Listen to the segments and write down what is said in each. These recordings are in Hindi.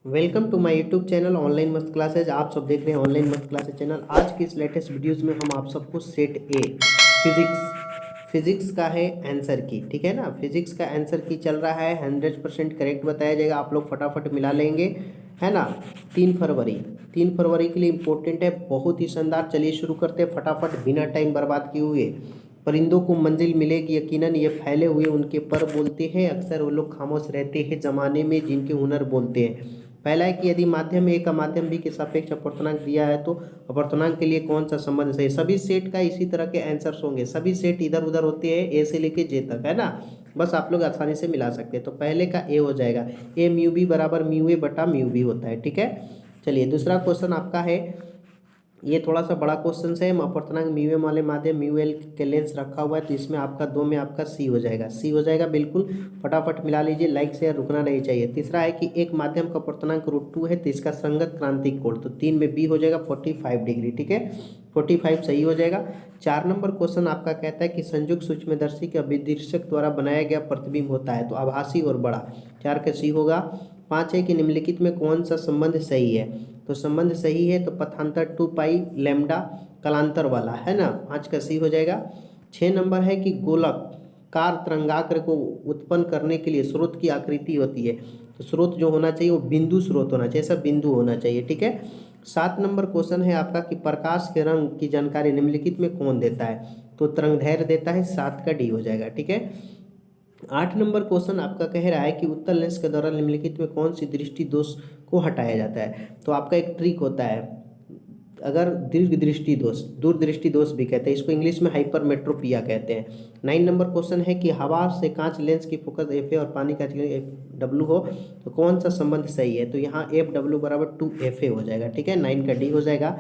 Welcome to my YouTube channel online मस्त क्लासेज। आप सब देख रहे हैं ऑनलाइन मस्त क्लासेज चैनल। आज की इस लेटेस्ट वीडियोस में हम आप सबको सेट ए फिजिक्स का है आंसर की, ठीक है ना। फिजिक्स का आंसर की चल रहा है, 100% करेक्ट बताया जाएगा। आप लोग फटाफट मिला लेंगे, है ना। 3 फरवरी के लिए इम्पोर्टेंट है, बहुत ही शानदार। चलिए शुरू करते हैं फटाफट बिना टाइम बर्बाद किए हुए। परिंदों को मंजिल मिलेगी यकीनन, ये फैले हुए उनके पर बोलते हैं, अक्सर वो लोग खामोश रहते हैं जमाने में जिनके हुनर बोलते हैं। पहला है कि यदि माध्यम ए का माध्यम बी के सापेक्ष अपर्तनांक दिया है तो अपर्तनांक के लिए कौन सा संबंध सही। सभी सेट का इसी तरह के आंसर्स होंगे, सभी सेट इधर उधर होते हैं, ए से लेके जे तक, है ना। बस आप लोग आसानी से मिला सकते हैं। तो पहले का ए हो जाएगा, ए म्यू बी बराबर म्यू ए बटा म्यू बी होता है, ठीक है। चलिए दूसरा क्वेश्चन आपका है, ये थोड़ा सा बड़ा क्वेश्चन है। अपर्तनांक म्यू एम वाले माध्यम म्यू एल के लेंस रखा हुआ है, तो इसमें आपका 2 में आपका सी हो जाएगा, सी हो जाएगा बिल्कुल। फटाफट मिला लीजिए, लाइक से रुकना नहीं चाहिए। तीसरा है कि एक माध्यम का अपर्तनांक √2 है तो इसका संगत क्रांतिक कोण, तो 3 में बी हो जाएगा 45 डिग्री, ठीक है। 45 सही हो जाएगा। 4 नंबर क्वेश्चन आपका कहता है कि संयुक्त सूक्ष्मदर्शी के अभिदर्शक द्वारा बनाया गया प्रतिबिंब होता है, तो आभासी और बड़ा, 4 का सी होगा। 5 है कि निम्नलिखित में कौन सा संबंध सही है, तो संबंध सही है तो पथांतर 2 पाई लैम्डा कालांतर वाला, है ना, 5 का सी हो जाएगा। 6 नंबर है कि गोलककार तरंगाग्र को उत्पन्न करने के लिए स्रोत की आकृति होती है, तो स्रोत जो होना चाहिए वो बिंदु स्रोत होना चाहिए, ऐसा बिंदु होना चाहिए, ठीक है। 7 नंबर क्वेश्चन है आपका कि प्रकाश के रंग की जानकारी निम्नलिखित में कौन देता है, तो तरंगदैर्घ्य देता है, 7 का डी हो जाएगा, ठीक है। 8 नंबर क्वेश्चन आपका कह रहा है कि उत्तल लेंस के द्वारा निम्नलिखित में कौन सी दृष्टि दोष को हटाया जाता है, तो आपका एक ट्रिक होता है, अगर दीर्घ दृष्टि दोष, दूरदृष्टि दोष भी कहते हैं इसको, इंग्लिश में हाइपरमेट्रोपिया कहते हैं। 9 नंबर क्वेश्चन है कि हवा से कांच लेंस की फोकस एफ ए और पानी का FW हो तो कौन सा संबंध सही है, तो यहाँ FW बराबर 2FA हो जाएगा, ठीक है, 9 का डी हो जाएगा।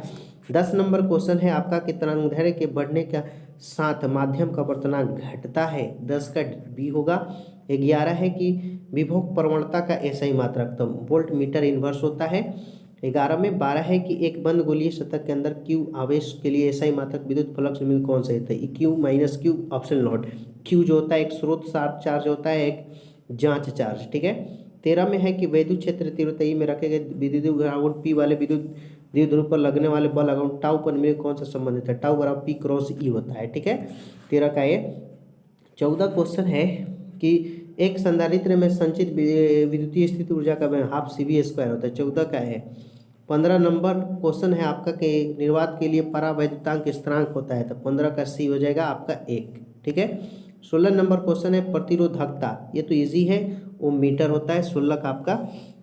10 नंबर क्वेश्चन है आपका कि तरंगदैर्घ्य के बढ़ने का साथ माध्यम का अपर्तनांक घटता है, 10 का बी होगा। 11 है कि विभव प्रवणता का ऐसा ही मात्रक, तो वोल्ट मीटर इन्वर्स होता है। 11 में 12 है कि एक बंद गोलीय सतह के अंदर क्यू आवेश के लिए ऐसा ही मात्रक विद्युत फ्लक्स निम्न कौन सा है, Q minus Q epsilon naught. Q जो होता है एक स्रोत चार्ज होता है, एक जांच चार्ज, ठीक है। 13 में है कि वैद्युत क्षेत्र तीव्रता ई में रखे गए विद्युत ग्राउंड पी वाले विद्युत द्विध्रुव पर लगने वाले बल अगाउंट टाउ पर में कौन सा संबंधित है, टाउ बराबर पी क्रॉस ई होता है, ठीक है। 13 का ये। 14 क्वेश्चन है कि एक संधारित्र में संचित विद्युतीय स्थिति ऊर्जा का हाफ CV² होता है, 14 का है। 15 नंबर क्वेश्चन है आपका कि निर्वात के लिए परावैद्युतांक स्थिरांक होता है, तो 15 का सी हो जाएगा आपका 1, ठीक है। 16 नंबर क्वेश्चन है प्रतिरोधकता, ये तो इजी है, वो मीटर होता है, 16 का आपका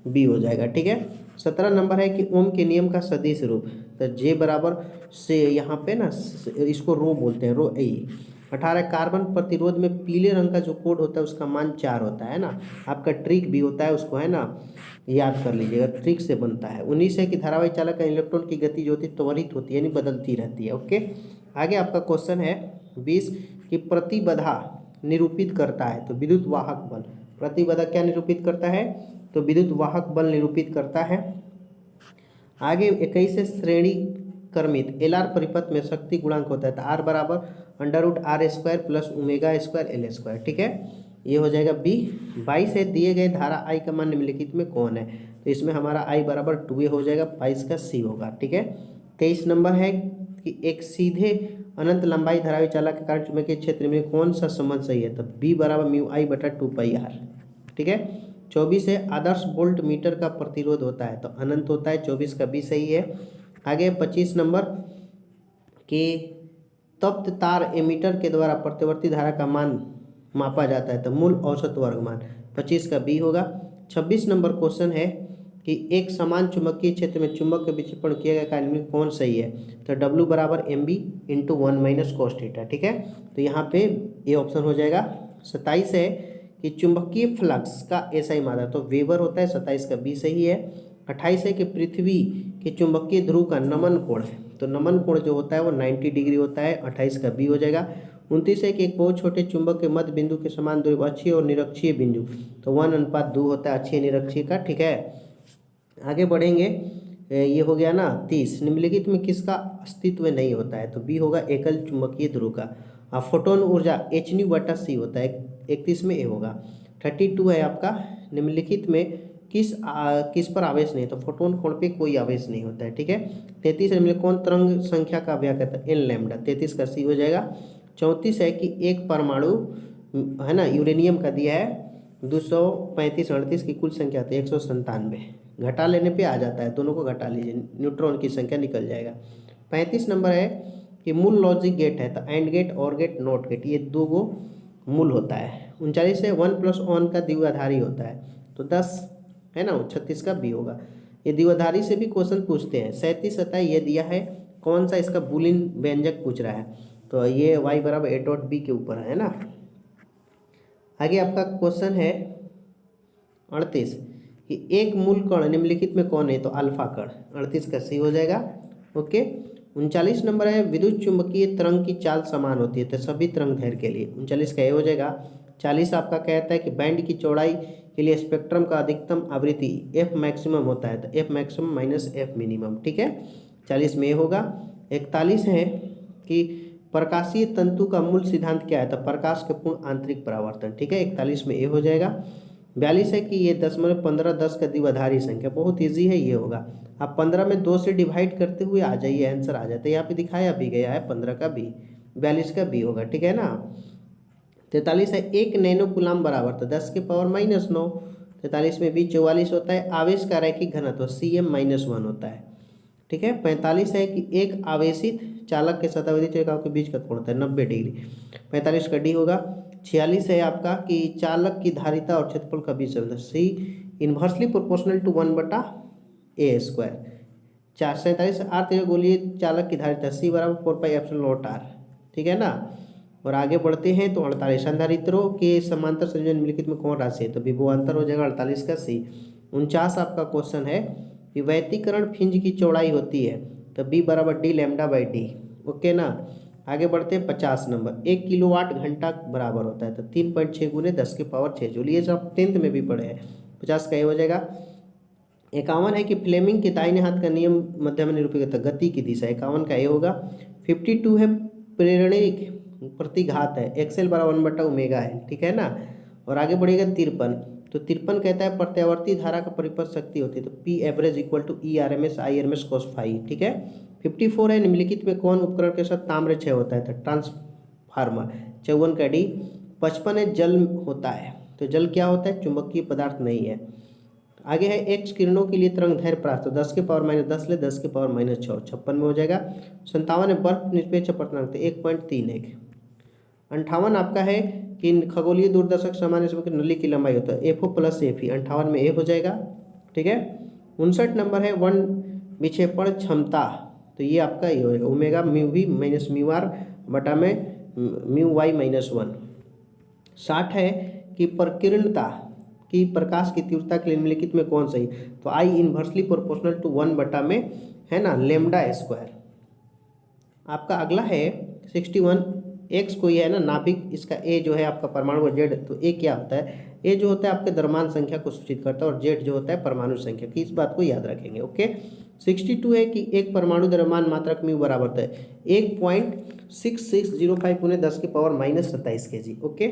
बी हो जाएगा, ठीक है। 17 नंबर है कि ओम के नियम का सदिश रूप, तो जे बराबर से यहाँ पे ना इसको रो बोलते हैं, रो ए। 18 कार्बन प्रतिरोध में पीले रंग का जो कोड होता है उसका मान 4 होता है ना, आपका ट्रिक भी होता है उसको, है ना, याद कर लीजिएगा, ट्रिक से बनता है। 19 है कि धारावाहिक चालक का इलेक्ट्रॉन की गति जो होती है त्वरित होती है, यानी बदलती रहती है, ओके। आगे आपका क्वेश्चन है 20 कि प्रतिबाधा निरूपित करता है, तो विद्युत वाहक बल, प्रतिबाधा क्या निरूपित करता है, तो विद्युत वाहक बल निरूपित करता है। आगे 21 से श्रेणी क्रमित LR परिपथ में शक्ति गुणांक होता है, तो R बराबर √R² प्लस ω² L², ठीक है, ये हो जाएगा बी। 22 है दिए गए धारा I का मान निम्नलिखित में कौन है, तो इसमें हमारा I बराबर 2A हो जाएगा, 22 का सी होगा, ठीक है। 23 नंबर है कि एक सीधे अनंत लंबाई धारावी चालक के कारण चुंबकीय क्षेत्र में कौन सा संबंध सही है, तो बी बराबर μI बटा 2πr, ठीक है। 24 है आदर्श वोल्ट मीटर का प्रतिरोध होता है, तो अनंत होता है, 24 का बी सही है। आगे 25 नंबर कि तप्त तार एमीटर के द्वारा प्रतिवर्ती धारा का मान मापा जाता है, तो मूल औसत वर्गमान, 25 का बी होगा। 26 नंबर क्वेश्चन है कि एक समान चुंबकीय क्षेत्र में चुंबक के विक्षेपण किया गया कार्य में कौन सही है, तो W बराबर MB × 1 - cos θ, ठीक है, तो यहाँ पे ये ऑप्शन हो जाएगा। 27 है कि चुंबकीय फ्लक्स का ऐसा ही मात्रा, तो वेबर होता है, 27 का बी सही है। 28 है कि पृथ्वी के चुंबकीय ध्रुव का नमन कोण है, तो नमन कोण जो होता है वो 90 डिग्री होता है, 28 का बी हो जाएगा। 29 है कि एक बहुत छोटे चुंबक के मध्य बिंदु के समान दूरी अक्षीय और निरक्षीय बिंदु, तो 1:2 होता है अक्षीय निरक्षीय का, ठीक है। आगे बढ़ेंगे, ये हो गया ना 30, निम्नलिखित में किसका अस्तित्व नहीं होता है, तो बी होगा एकल चुंबकीय ध्रुव का। फोटोन ऊर्जा Hν/c होता है, 31 में ए होगा। 32 है आपका निम्नलिखित में किस पर आवेश नहीं, तो फोटोन कोण पे कोई आवेश नहीं होता है, ठीक है। 33 है निम्नलिखित कौन तरंग संख्या का अव्यय करता है, एन लैम्डा, 33 का सी हो जाएगा। 34 है कि एक परमाणु है ना यूरेनियम का दिया है 235 38 की कुल संख्या होती है 197, घटा लेने पे आ जाता है, दोनों को घटा लीजिए न्यूट्रॉन की संख्या निकल जाएगा। 35 नंबर है कि मूल लॉजिक गेट है, तो एंड गेट, और गेट, नॉट गेट, ये दो गो मूल होता है। 39 है 1 + 1 का द्विआधारी होता है, तो 10 है ना, 36 का बी होगा। ये द्विआधारी से भी क्वेश्चन पूछते हैं। 37 आता है, ये दिया है कौन सा इसका बुलियन व्यंजक पूछ रहा है, तो ये y = a.b के ऊपर है ना। आगे आपका क्वेश्चन है 38 कि एक मूल कण निम्नलिखित में कौन है, तो अल्फा कण, 38 का सी हो जाएगा, ओके। 39 नंबर है विद्युत चुंबकीय तरंग की चाल समान होती है, तो सभी तरंग दैर्घ्य के लिए 39 का ए हो जाएगा। 40 आपका कहता है कि बैंड की चौड़ाई के लिए स्पेक्ट्रम का अधिकतम आवृत्ति एफ मैक्सिमम होता है, तो F maximum minus F minimum, ठीक है, 40 में ए होगा। 41 है कि प्रकाशीय तंतु का मूल सिद्धांत क्या है, तो प्रकाश के पूर्ण आंतरिक परावर्तन, ठीक है, 41 में ए हो जाएगा। 42 है कि ये 10 10 का द्विआधारी संख्या, बहुत इजी है, ये होगा। आप 15 में 2 से डिवाइड करते हुए आ जाइए, आंसर आ जाता है, यहाँ पे दिखाया भी गया है 15 का बी, 42 का बी होगा, ठीक है ना। 43 है 1 नैनो कूलम बराबर, तो 10⁻⁻⁹ 43 में भी 44 होता है। आवेश का रैखिक घनत्व Cm-1 होता है, ठीक है। 45 है कि एक आवेशित चालक के शतावधि रेखाओं के बीच का कोण होता है 90 डिग्री, 45 का डी होगा। 46 है आपका कि चालक की धारिता और क्षेत्रफल का बीच संबंध, सी इन्वर्सली प्रोपोर्शनल टू 1/a²। 47 अर्ध गोलीय चालक की धारिता सी = 4πε0r, ठीक है ना। और आगे बढ़ते हैं तो 48 संधारित्रों के समांतर संयोजन निम्नलिखित में कौन राशि है, तो विभवांतर हो जाएगा 48 का सी। 49 आपका क्वेश्चन है कि वैतीकरण फ्रिंज की चौड़ाई होती है, तो बी = d λ/d, ओके ना। आगे बढ़ते हैं 50 नंबर, 1 किलोवाट घंटा बराबर होता है, तो 3.6 × 10⁶ जूल, ये सब 10th में भी पढ़े हैं। 50 का ये हो जाएगा। 51 है कि फ्लेमिंग के दाहिने हाथ का नियम मध्य में निरूपित करता है गति की दिशा, 51 का ये होगा। 52 है प्रेरणिक प्रतिघात है, एक्सएल = 1/ω है, ठीक है ना। और आगे बढ़ेगा 53, तो 53 कहता है प्रत्यावर्ती धारा का परिपथ शक्ति होती है, तो P average = E/RMS I/RMS cos φ, ठीक है। 54 है निम्नलिखित में कौन उपकरण के साथ ताम्र क्षय होता है, तो ट्रांसफार्मर, 54 का डी। 55 है जल होता है, तो जल क्या होता है, चुंबकीय पदार्थ नहीं है। आगे है एक्स किरणों के लिए तरंग दैर्घ्य प्राप्त, तो 10⁻⁻10 ले 10⁻⁻6, 56 में हो जाएगा। 57 है बर्फ निरपेक्ष अपवर्तनांक, तो 1.31। 58 आपका है कि खगोलीय दूरदर्शक सामान्य समय की नली की लंबाई होता है FO + FE, 58 में ए हो जाएगा, ठीक है। 59 नंबर है वन विक्षेपण क्षमता, तो ये आपका ये होगा ω/μv - μr बटा में μy-1। 60 है कि प्रकीर्णता की प्रकाश की तीव्रता के लिए निम्नलिखित में कौन सही, तो I इन्वर्सली प्रोपोर्शनल टू 1 बटा में है ना λ²। आपका अगला है 61, एक्स कोई है ना नाभिक, इसका ए जो है आपका परमाणु और जेड, तो ए क्या होता है, ए जो होता है आपके द्रव्यमान संख्या को सूचित करता है, और जेड जो होता है परमाणु संख्या की, इस बात को याद रखेंगे, ओके। 62 है कि एक परमाणु द्रव्यमान मात्रक म्यू बराबर होता है 1.6605 × 10⁻⁻27 kg, ओके।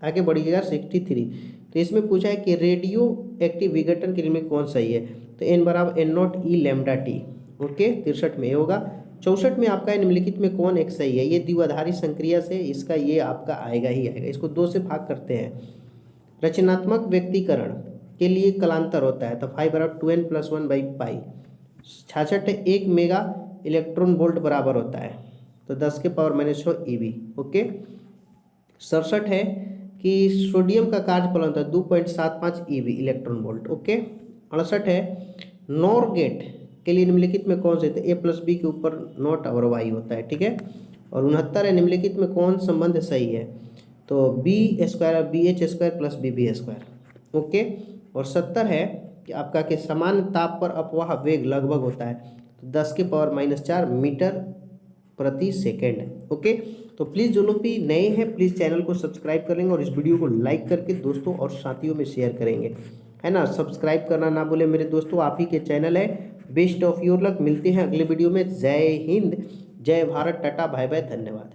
आगे बढ़िएगा 63, तो इसमें पूछा है कि रेडियो एक्टिव विघटन के लिए कौन सही है, तो n = n0 E λ/t, okay. 63 में ये होगा। 64 में आपका निम्नलिखित में कौन एक सही है, ये द्विआधारी संक्रिया से इसका ये आपका आएगा ही आएगा, इसको 2 से भाग करते हैं। रचनात्मक व्यक्तिकरण के लिए कलांतर होता है, तो फाइ = 2n + 1/π। 66 है 1 मेगा इलेक्ट्रॉन वोल्ट बराबर होता है, तो 10⁻⁻6 eV, ओके। 67 है कि सोडियम का कार्यफलन होता है 2.75 eV इलेक्ट्रॉन वोल्ट, ओके। 68 है नॉर गेट के लिए निम्नलिखित में कौन से, A + B के ऊपर नॉट और y होता है, ठीक है। और 69 है निम्नलिखित में कौन संबंध सही है, तो B² BH² + BB², ओके। और 70 है कि आपका के समान ताप पर अपवाह वेग लगभग होता है, तो 10⁻⁻4 मीटर प्रति सेकेंड, ओके। तो प्लीज़ जो लोग भी नए हैं प्लीज़ चैनल को सब्सक्राइब कर लेंगे और इस वीडियो को लाइक करके दोस्तों और साथियों में शेयर करेंगे, है ना। सब्सक्राइब करना ना भूले मेरे दोस्तों, आप ही के चैनल है। बेस्ट ऑफ योर लक, मिलते हैं अगले वीडियो में। जय हिंद, जय भारत, टाटा, बाय बाय, धन्यवाद।